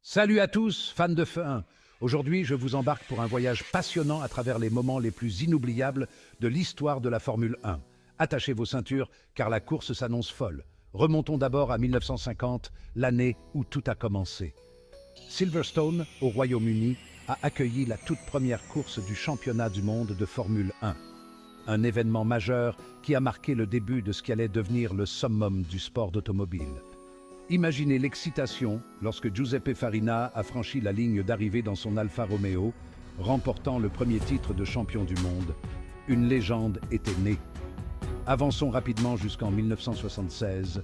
Salut à tous, fans de F1. Aujourd'hui, je vous embarque pour un voyage passionnant à travers les moments les plus inoubliables de l'histoire de la Formule 1. Attachez vos ceintures, car la course s'annonce folle. Remontons d'abord à 1950, l'année où tout a commencé. Silverstone, au Royaume-Uni, a accueilli la toute première course du championnat du monde de Formule 1. Un événement majeur qui a marqué le début de ce qui allait devenir le summum du sport d'automobile. Imaginez l'excitation lorsque Giuseppe Farina a franchi la ligne d'arrivée dans son Alfa Romeo, remportant le premier titre de champion du monde. Une légende était née. Avançons rapidement jusqu'en 1976,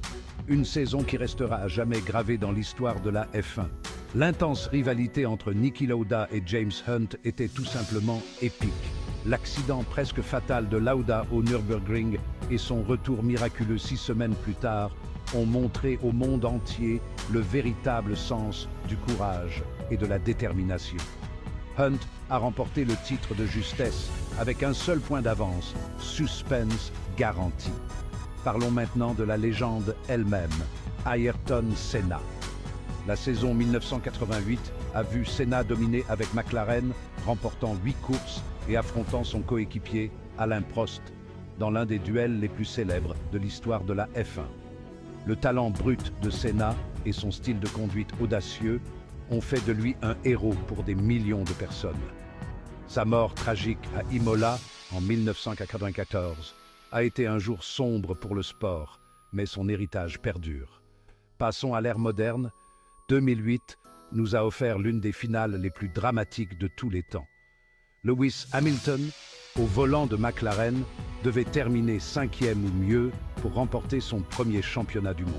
une saison qui restera à jamais gravée dans l'histoire de la F1. L'intense rivalité entre Niki Lauda et James Hunt était tout simplement épique. L'accident presque fatal de Lauda au Nürburgring et son retour miraculeux 6 semaines plus tard ont montré au monde entier le véritable sens du courage et de la détermination. Hunt a remporté le titre de justesse avec un seul point d'avance, suspense garanti. Parlons maintenant de la légende elle-même, Ayrton Senna. La saison 1988 a vu Senna dominer avec McLaren, remportant 8 courses et affrontant son coéquipier Alain Prost dans l'un des duels les plus célèbres de l'histoire de la F1. Le talent brut de Senna et son style de conduite audacieux ont fait de lui un héros pour des millions de personnes. Sa mort tragique à Imola en 1994 a été un jour sombre pour le sport, mais son héritage perdure. Passons à l'ère moderne. 2008 nous a offert l'une des finales les plus dramatiques de tous les temps. Lewis Hamilton, au volant de McLaren, devait terminer 5e ou mieux pour remporter son premier championnat du monde.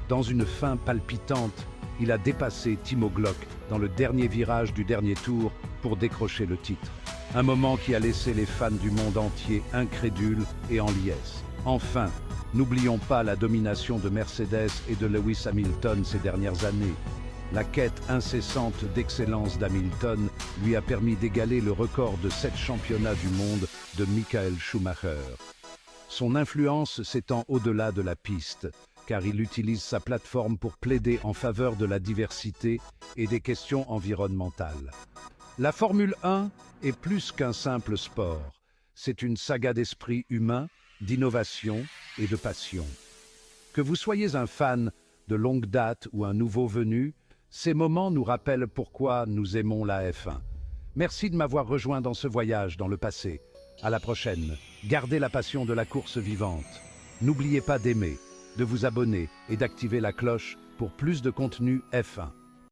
Dans une fin palpitante, il a dépassé Timo Glock dans le dernier virage du dernier tour pour décrocher le titre. Un moment qui a laissé les fans du monde entier incrédules et en liesse. Enfin, n'oublions pas la domination de Mercedes et de Lewis Hamilton ces dernières années. La quête incessante d'excellence d'Hamilton lui a permis d'égaler le record de 7 championnats du monde de Michael Schumacher. Son influence s'étend au-delà de la piste, car il utilise sa plateforme pour plaider en faveur de la diversité et des questions environnementales. La Formule 1 est plus qu'un simple sport. C'est une saga d'esprit humain, d'innovation et de passion. Que vous soyez un fan de longue date ou un nouveau venu, ces moments nous rappellent pourquoi nous aimons la F1. Merci de m'avoir rejoint dans ce voyage dans le passé. À la prochaine. Gardez la passion de la course vivante. N'oubliez pas d'aimer, de vous abonner et d'activer la cloche pour plus de contenu F1.